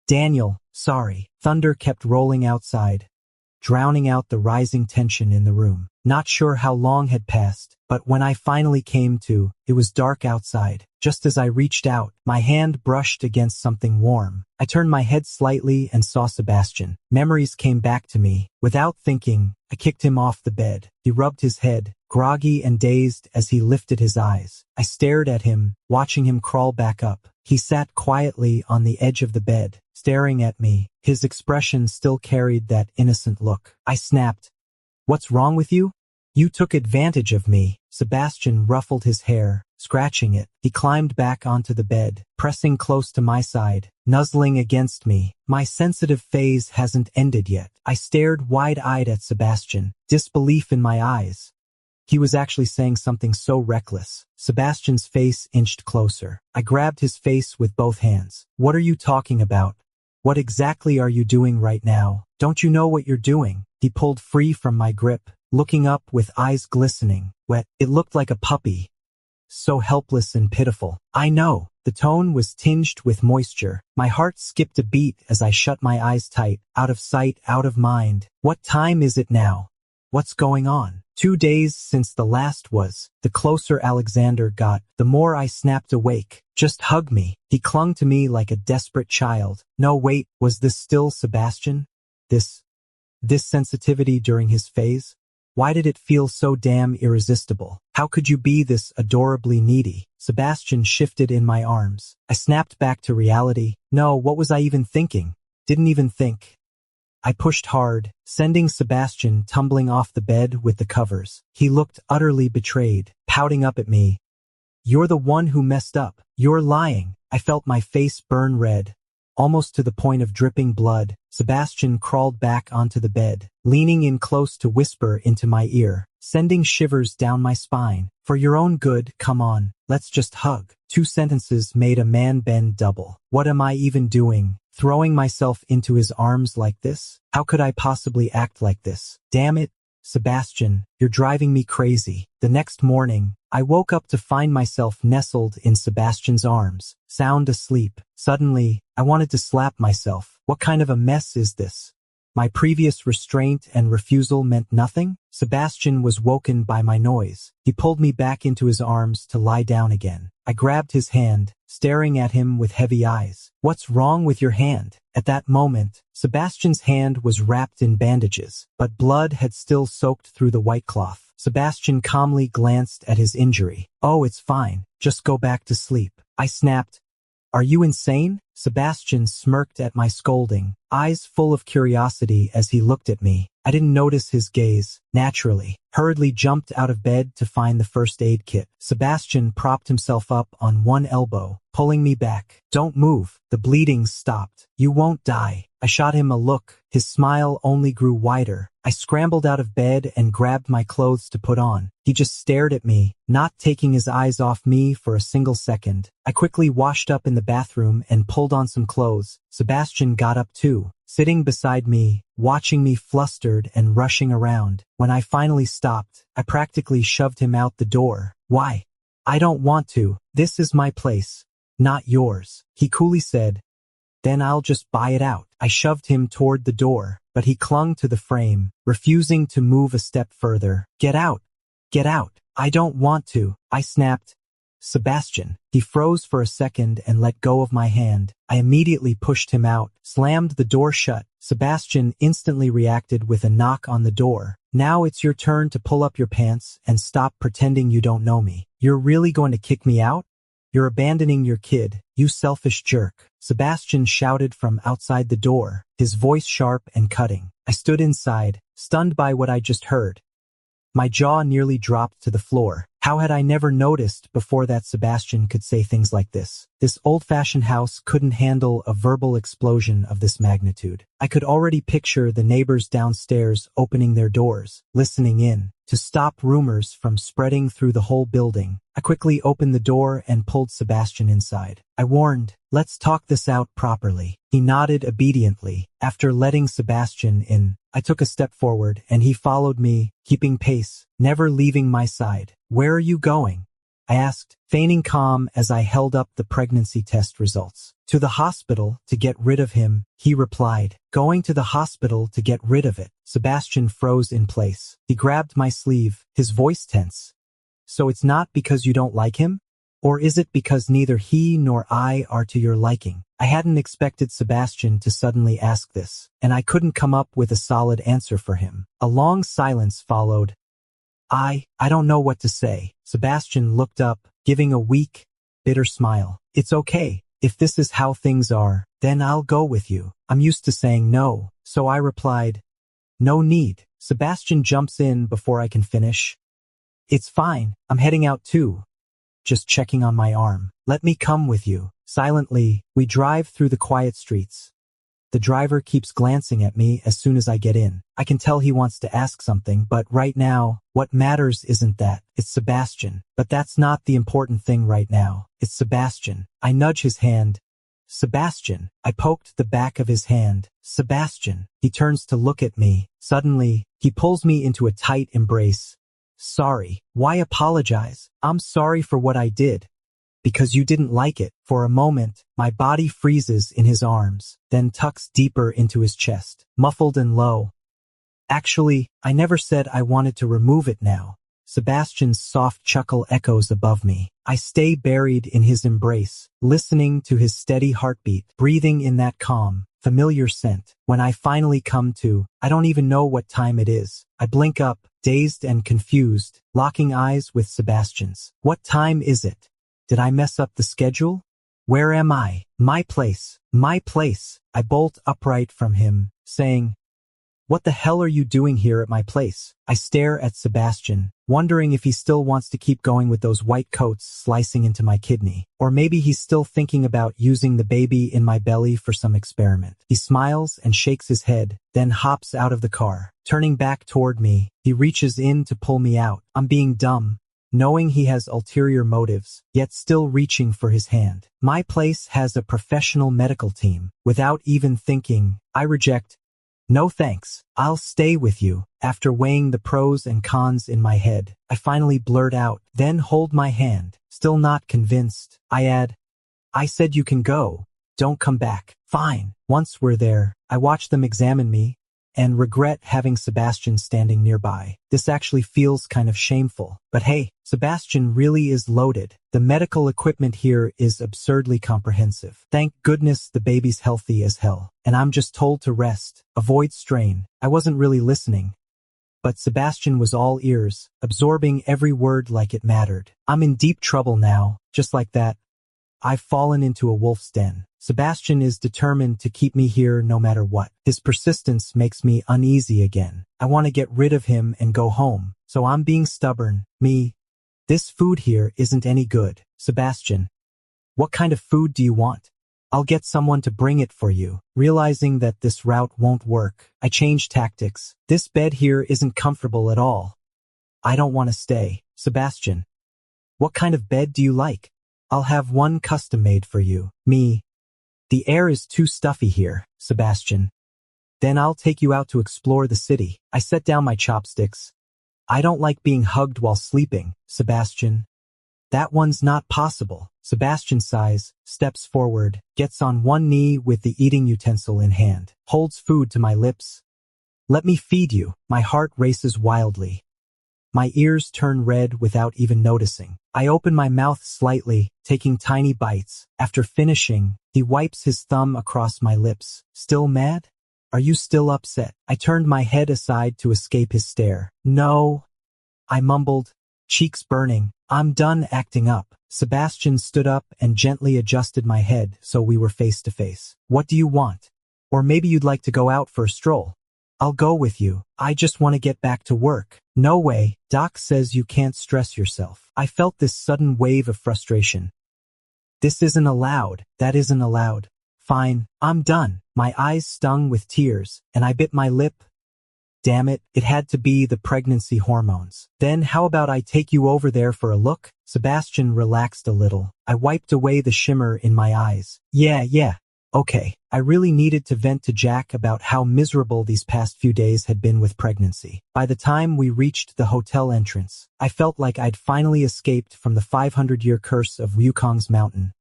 S1: Daniel, sorry. Thunder kept rolling outside, drowning out the rising tension in the room. Not sure how long had passed, but when I finally came to, it was dark outside. Just as I reached out, my hand brushed against something warm. I turned my head slightly and saw Sebastian. Memories came back to me. Without thinking, I kicked him off the bed. He rubbed his head, groggy and dazed as he lifted his eyes. I stared at him, watching him crawl back up. He sat quietly on the edge of the bed, staring at me. His expression still carried that innocent look. I snapped, "What's wrong with you? You took advantage of me." Sebastian ruffled his hair, scratching it. He climbed back onto the bed, pressing close to my side, nuzzling against me. My sensitive phase hasn't ended yet. I stared wide-eyed at Sebastian, disbelief in my eyes. He was actually saying something so reckless. Sebastian's face inched closer. I grabbed his face with both hands. "What are you talking about? What exactly are you doing right now? Don't you know what you're doing?" He pulled free from my grip, looking up with eyes glistening, wet. It looked like a puppy, so helpless and pitiful. "I know." The tone was tinged with moisture. My heart skipped a beat as I shut my eyes tight. Out of sight, out of mind. What time is it now? What's going on? 2 days since the last was. The closer Alexander got, the more I snapped awake. "Just hug me." He clung to me like a desperate child. No, wait, was this still Sebastian? This sensitivity during his phase? Why did it feel so damn irresistible? How could you be this adorably needy? Sebastian shifted in my arms. I snapped back to reality. No, what was I even thinking? Didn't even think. I pushed hard, sending Sebastian tumbling off the bed with the covers. He looked utterly betrayed, pouting up at me. "You're the one who messed up. You're lying." I felt my face burn red, almost to the point of dripping blood. Sebastian crawled back onto the bed, leaning in close to whisper into my ear, sending shivers down my spine. "For your own good, come on, let's just hug." 2 sentences made a man bend double. What am I even doing? Throwing myself into his arms like this? How could I possibly act like this? Damn it, Sebastian, you're driving me crazy. The next morning, I woke up to find myself nestled in Sebastian's arms, sound asleep. Suddenly, I wanted to slap myself. What kind of a mess is this? My previous restraint and refusal meant nothing? Sebastian was woken by my noise. He pulled me back into his arms to lie down again. I grabbed his hand, staring at him with heavy eyes. "What's wrong with your hand?" At that moment, Sebastian's hand was wrapped in bandages, but blood had still soaked through the white cloth. Sebastian calmly glanced at his injury. "Oh, it's fine. Just go back to sleep." I snapped. "Are you insane?" Sebastian smirked at my scolding, eyes full of curiosity as he looked at me. I didn't notice his gaze, naturally. Hurriedly jumped out of bed to find the first aid kit. Sebastian propped himself up on one elbow, pulling me back. "Don't move." The bleeding stopped. "You won't die." I shot him a look. His smile only grew wider. I scrambled out of bed and grabbed my clothes to put on. He just stared at me, not taking his eyes off me for a single second. I quickly washed up in the bathroom and pulled on some clothes. Sebastian got up too, sitting beside me, watching me flustered and rushing around. When I finally stopped, I practically shoved him out the door. "Why?" "I don't want to. This is my place, not yours," he coolly said. "Then I'll just buy it out." I shoved him toward the door, but he clung to the frame, refusing to move a step further. "Get out! Get out!" "I don't want to," I snapped. Sebastian. He froze for a second and let go of my hand. I immediately pushed him out, slammed the door shut. Sebastian instantly reacted with a knock on the door. Now it's your turn to pull up your pants and stop pretending you don't know me. You're really going to kick me out? You're abandoning your kid, you selfish jerk. Sebastian shouted from outside the door, his voice sharp and cutting. I stood inside, stunned by what I just heard. My jaw nearly dropped to the floor. How had I never noticed before that Sebastian could say things like this? This old-fashioned house couldn't handle a verbal explosion of this magnitude. I could already picture the neighbors downstairs opening their doors, listening in, to stop rumors from spreading through the whole building. I quickly opened the door and pulled Sebastian inside. I warned, "Let's talk this out properly." He nodded obediently. After letting Sebastian in, I took a step forward and he followed me, keeping pace, never leaving my side. "Where are you going?" I asked, feigning calm as I held up the pregnancy test results. "To the hospital to get rid of him," he replied. "Going to the hospital to get rid of it." Sebastian froze in place. He grabbed my sleeve, his voice tense. "So it's not because you don't like him? Or is it because neither he nor I are to your liking?" I hadn't expected Sebastian to suddenly ask this, and I couldn't come up with a solid answer for him. A long silence followed. I don't know what to say." Sebastian looked up, giving a weak, bitter smile. "It's okay. If this is how things are, then I'll go with you." I'm used to saying no, so I replied, "No need." Sebastian jumps in before I can finish. "It's fine. I'm heading out too. Just checking on my arm. Let me come with you." Silently, we drive through the quiet streets. The driver keeps glancing at me as soon as I get in. I can tell he wants to ask something, but right now, what matters isn't that. It's Sebastian. But that's not the important thing right now. It's Sebastian. I nudge his hand. "Sebastian." I poked the back of his hand. "Sebastian." He turns to look at me. Suddenly, he pulls me into a tight embrace. "Sorry." "Why apologize?" "I'm sorry for what I did. Because you didn't like it." For a moment, my body freezes in his arms, then tucks deeper into his chest, muffled and low. "Actually, I never said I wanted to remove it now." Sebastian's soft chuckle echoes above me. I stay buried in his embrace, listening to his steady heartbeat, breathing in that calm, familiar scent. When I finally come to, I don't even know what time it is. I blink up, dazed and confused, locking eyes with Sebastian's. "What time is it? Did I mess up the schedule? Where am I?" My place. My place." I bolt upright from him, saying, "What the hell are you doing here at my place?" I stare at Sebastian, wondering if he still wants to keep going with those white coats slicing into my kidney. Or maybe he's still thinking about using the baby in my belly for some experiment. He smiles and shakes his head, then hops out of the car. Turning back toward me, he reaches in to pull me out. I'm being dumb, knowing he has ulterior motives, yet still reaching for his hand. My place has a professional medical team. Without even thinking, I reject. "No thanks. I'll stay with you." After weighing the pros and cons in my head, I finally blurt out, "Then hold my hand." Still not convinced, I add, "I said you can go. Don't come back." "Fine." Once we're there, I watch them examine me, and regret having Sebastian standing nearby. This actually feels kind of shameful. But hey, Sebastian really is loaded. The medical equipment here is absurdly comprehensive. Thank goodness the baby's healthy as hell. And I'm just told to rest, avoid strain. I wasn't really listening. But Sebastian was all ears, absorbing every word like it mattered. I'm in deep trouble now, just like that. I've fallen into a wolf's den. Sebastian is determined to keep me here no matter what. His persistence makes me uneasy again. I want to get rid of him and go home, so I'm being stubborn. This food here isn't any good. "Sebastian, what kind of food do you want? I'll get someone to bring it for you." Realizing that this route won't work, I change tactics. "This bed here isn't comfortable at all. I don't want to stay." "Sebastian, what kind of bed do you like? I'll have one custom made for you." "The air is too stuffy here." "Sebastian, then I'll take you out to explore the city." I set down my chopsticks. "I don't like being hugged while sleeping." "Sebastian, that one's not possible." Sebastian sighs, steps forward, gets on one knee with the eating utensil in hand, holds food to my lips. "Let me feed you." My heart races wildly. My ears turn red without even noticing. I open my mouth slightly, taking tiny bites. After finishing, he wipes his thumb across my lips. Still mad? Are you still upset? I turned my head aside to escape his stare. No, I mumbled, cheeks burning. I'm done acting up. Sebastian stood up and gently adjusted my head so we were face to face. What do you want? Or maybe you'd like to go out for a stroll. I'll go with you. I just want to get back to work. No way. Doc says you can't stress yourself. I felt this sudden wave of frustration. This isn't allowed. That isn't allowed. Fine, I'm done. My eyes stung with tears, and I bit my lip. Damn it, it had to be the pregnancy hormones. Then how about I take you over there for a look? Sebastian relaxed a little. I wiped away the shimmer in my eyes. Yeah. Okay. I really needed to vent to Jack about how miserable these past few days had been with pregnancy. By the time we reached the hotel entrance, I felt like I'd finally escaped from the 500-year curse of Wukong's mountain.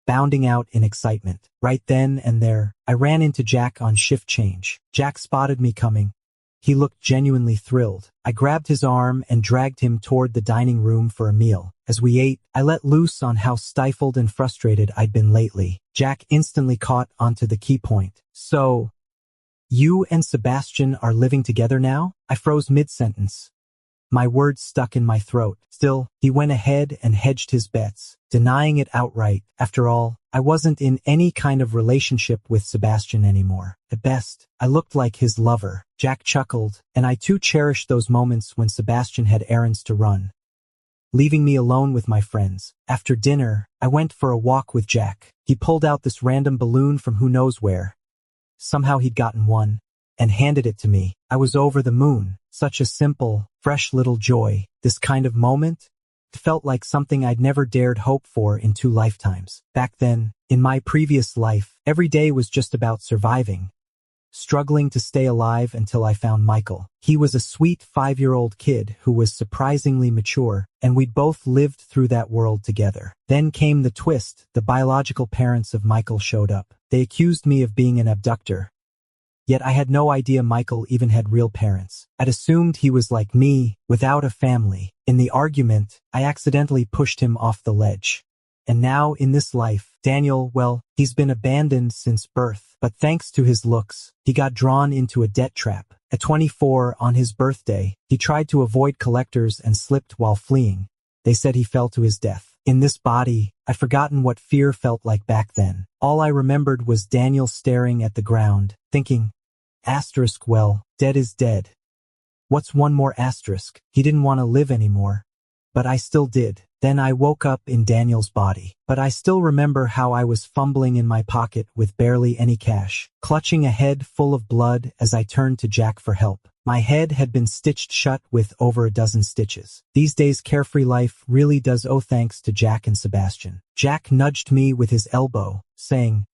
S1: Bounding out in excitement. Right then and there, I ran into Jack on shift change. Jack spotted me coming. He looked genuinely thrilled. I grabbed his arm and dragged him toward the dining room for a meal. As we ate, I let loose on how stifled and frustrated I'd been lately. Jack instantly caught onto the key point. So, you and Sebastian are living together now? I froze mid-sentence. My words stuck in my throat. Still, he went ahead and hedged his bets, denying it outright. After all, I wasn't in any kind of relationship with Sebastian anymore. At best, I looked like his lover. Jack chuckled, and I too cherished those moments when Sebastian had errands to run, leaving me alone with my friends. After dinner, I went for a walk with Jack. He pulled out this random balloon from who knows where. Somehow he'd gotten one, and handed it to me. I was over the moon. Such a simple, fresh little joy. This kind of moment, it felt like something I'd never dared hope for in 2 lifetimes. Back then, in my previous life, every day was just about surviving, struggling to stay alive until I found Michael. He was a sweet 5-year-old kid who was surprisingly mature, and we'd both lived through that world together. Then came the twist. The biological parents of Michael showed up. They accused me of being an abductor. Yet I had no idea Michael even had real parents. I'd assumed he was like me, without a family. In the argument, I accidentally pushed him off the ledge. And now, in this life, Daniel, well, he's been abandoned since birth. But thanks to his looks, he got drawn into a debt trap. At 24, on his birthday, he tried to avoid collectors and slipped while fleeing. They said he fell to his death. In this body, I'd forgotten what fear felt like back then. All I remembered was Daniel staring at the ground, thinking, well, dead is dead. What's one more asterisk? He didn't want to live anymore. But I still did. Then I woke up in Daniel's body. But I still remember how I was fumbling in my pocket with barely any cash, clutching a head full of blood as I turned to Jack for help. My head had been stitched shut with over a dozen stitches. These days carefree life really does owe thanks to Jack and Sebastian. Jack nudged me with his elbow, saying,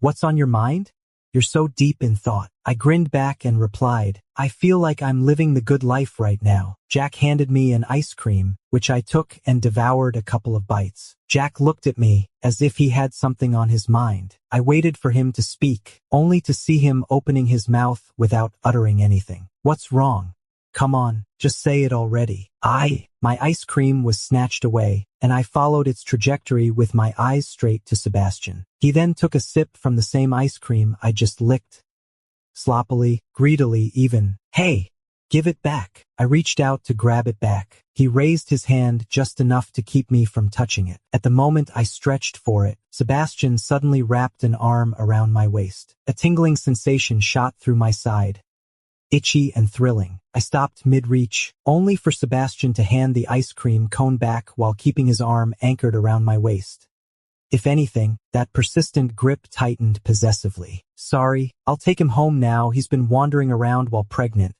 S1: "What's on your mind? You're so deep in thought." I grinned back and replied, "I feel like I'm living the good life right now." Jack handed me an ice cream, which I took and devoured a couple of bites. Jack looked at me, as if he had something on his mind. I waited for him to speak, only to see him opening his mouth without uttering anything. "What's wrong? Come on, just say it already." My ice cream was snatched away, and I followed its trajectory with my eyes straight to Sebastian. He then took a sip from the same ice cream I just licked. Sloppily, greedily even. "Hey, give it back." I reached out to grab it back. He raised his hand just enough to keep me from touching it. At the moment I stretched for it, Sebastian suddenly wrapped an arm around my waist. A tingling sensation shot through my side, itchy and thrilling. I stopped mid-reach, only for Sebastian to hand the ice cream cone back while keeping his arm anchored around my waist. If anything, that persistent grip tightened possessively. "Sorry, I'll take him home now. He's been wandering around while pregnant.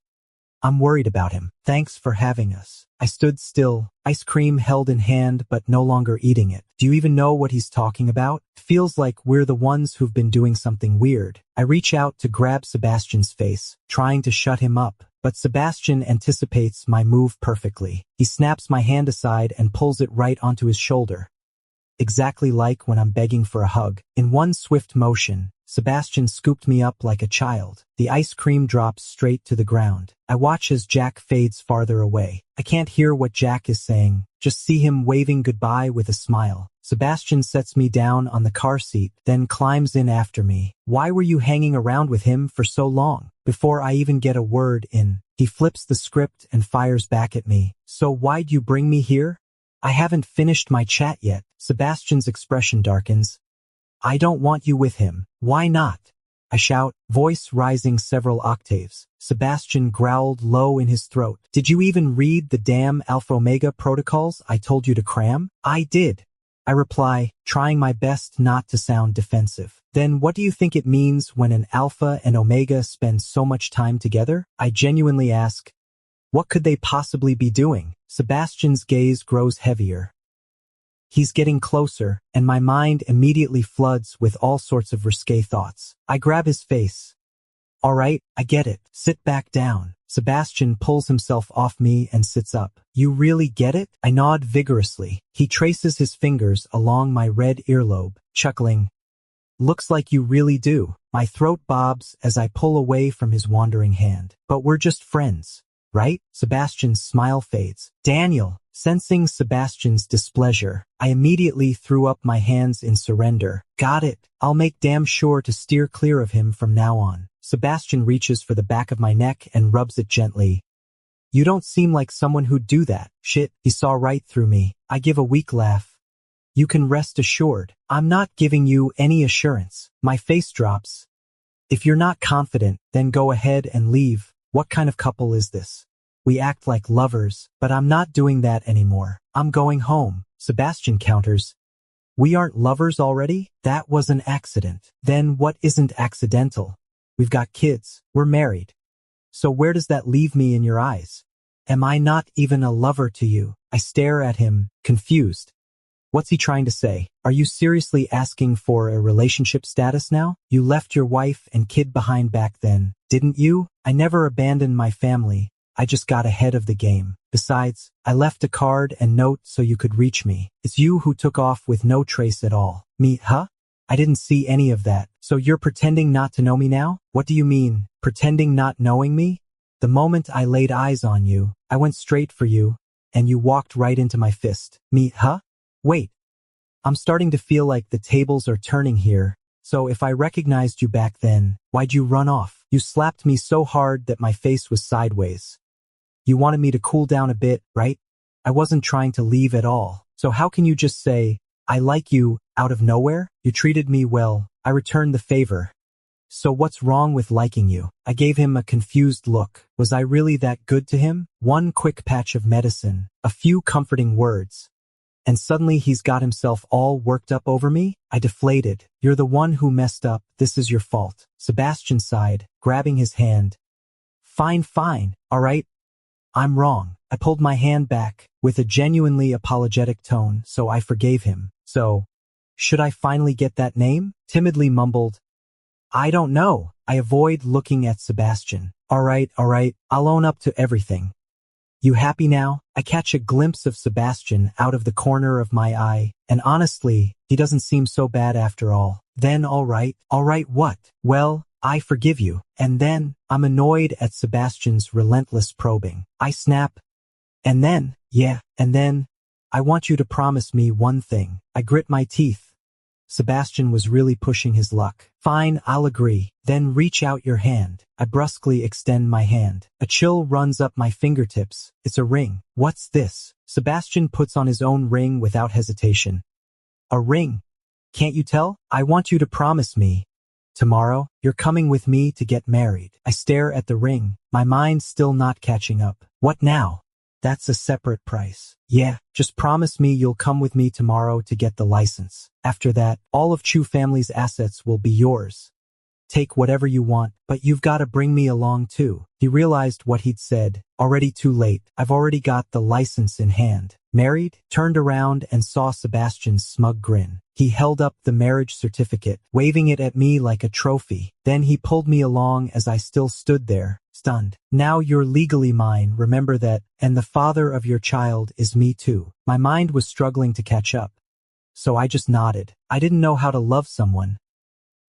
S1: I'm worried about him. Thanks for having us." I stood still, ice cream held in hand but no longer eating it. "Do you even know what he's talking about? It feels like we're the ones who've been doing something weird." I reach out to grab Sebastian's face, trying to shut him up, but Sebastian anticipates my move perfectly. He snaps my hand aside and pulls it right onto his shoulder, exactly like when I'm begging for a hug. In one swift motion, Sebastian scooped me up like a child. The ice cream drops straight to the ground. I watch as Jack fades farther away. I can't hear what Jack is saying, just see him waving goodbye with a smile. Sebastian sets me down on the car seat, then climbs in after me. Why were you hanging around with him for so long? Before I even get a word in, he flips the script and fires back at me. So why'd you bring me here? I haven't finished my chat yet. Sebastian's expression darkens. I don't want you with him. Why not? I shout, voice rising several octaves. Sebastian growled low in his throat. Did you even read the damn Alpha Omega protocols I told you to cram? I did. I reply, trying my best not to sound defensive. Then what do you think it means when an Alpha and Omega spend so much time together? I genuinely ask. What could they possibly be doing? Sebastian's gaze grows heavier. He's getting closer, and my mind immediately floods with all sorts of risque thoughts. I grab his face. All right, I get it. Sit back down. Sebastian pulls himself off me and sits up. You really get it? I nod vigorously. He traces his fingers along my red earlobe, chuckling. Looks like you really do. My throat bobs as I pull away from his wandering hand. But we're just friends, right? Sebastian's smile fades. Daniel. Sensing Sebastian's displeasure, I immediately threw up my hands in surrender. Got it. I'll make damn sure to steer clear of him from now on. Sebastian reaches for the back of my neck and rubs it gently. You don't seem like someone who'd do that. Shit, he saw right through me. I give a weak laugh. You can rest assured. I'm not giving you any assurance. My face drops. If you're not confident, then go ahead and leave. What kind of couple is this? We act like lovers, but I'm not doing that anymore. I'm going home. Sebastian counters. We aren't lovers already? That was an accident. Then what isn't accidental? We've got kids. We're married. So where does that leave me in your eyes? Am I not even a lover to you? I stare at him, confused. What's he trying to say? Are you seriously asking for a relationship status now? You left your wife and kid behind back then, didn't you? I never abandoned my family. I just got ahead of the game. Besides, I left a card and note so you could reach me. It's you who took off with no trace at all. Me, huh? I didn't see any of that. So you're pretending not to know me now? What do you mean, pretending not knowing me? The moment I laid eyes on you, I went straight for you, and you walked right into my fist. Me, huh? Wait. I'm starting to feel like the tables are turning here. So if I recognized you back then, why'd you run off? You slapped me so hard that my face was sideways. You wanted me to cool down a bit, right? I wasn't trying to leave at all. So how can you just say, I like you, out of nowhere? You treated me well. I returned the favor. So what's wrong with liking you? I gave him a confused look. Was I really that good to him? One quick patch of medicine, a few comforting words. And suddenly he's got himself all worked up over me? I deflated. You're the one who messed up. This is your fault. Sebastian sighed, grabbing his hand. Fine, all right. I'm wrong. I pulled my hand back with a genuinely apologetic tone, so I forgave him. So, should I finally get that name? Timidly mumbled. I don't know. I avoid looking at Sebastian. All right, I'll own up to everything. You happy now? I catch a glimpse of Sebastian out of the corner of my eye, and honestly, he doesn't seem so bad after all. Then all right what? Well, I forgive you. And then, I'm annoyed at Sebastian's relentless probing. I snap. And then, I want you to promise me one thing. I grit my teeth. Sebastian was really pushing his luck. Fine, I'll agree. Then reach out your hand. I brusquely extend my hand. A chill runs up my fingertips. It's a ring. What's this? Sebastian puts on his own ring without hesitation. A ring? Can't you tell? I want you to promise me. Tomorrow, you're coming with me to get married. I stare at the ring, my mind still not catching up. What now? That's a separate price. Yeah, just promise me you'll come with me tomorrow to get the license. After that, all of Chu family's assets will be yours. Take whatever you want, but you've got to bring me along too. He realized what he'd said. Already too late. I've already got the license in hand. Married? Turned around and saw Sebastian's smug grin. He held up the marriage certificate, waving it at me like a trophy. Then he pulled me along as I still stood there, stunned. Now you're legally mine, remember that, and the father of your child is me too. My mind was struggling to catch up. So I just nodded. I didn't know how to love someone.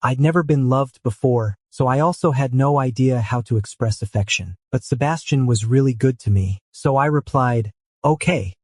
S1: I'd never been loved before, so I also had no idea how to express affection. But Sebastian was really good to me, so I replied, okay.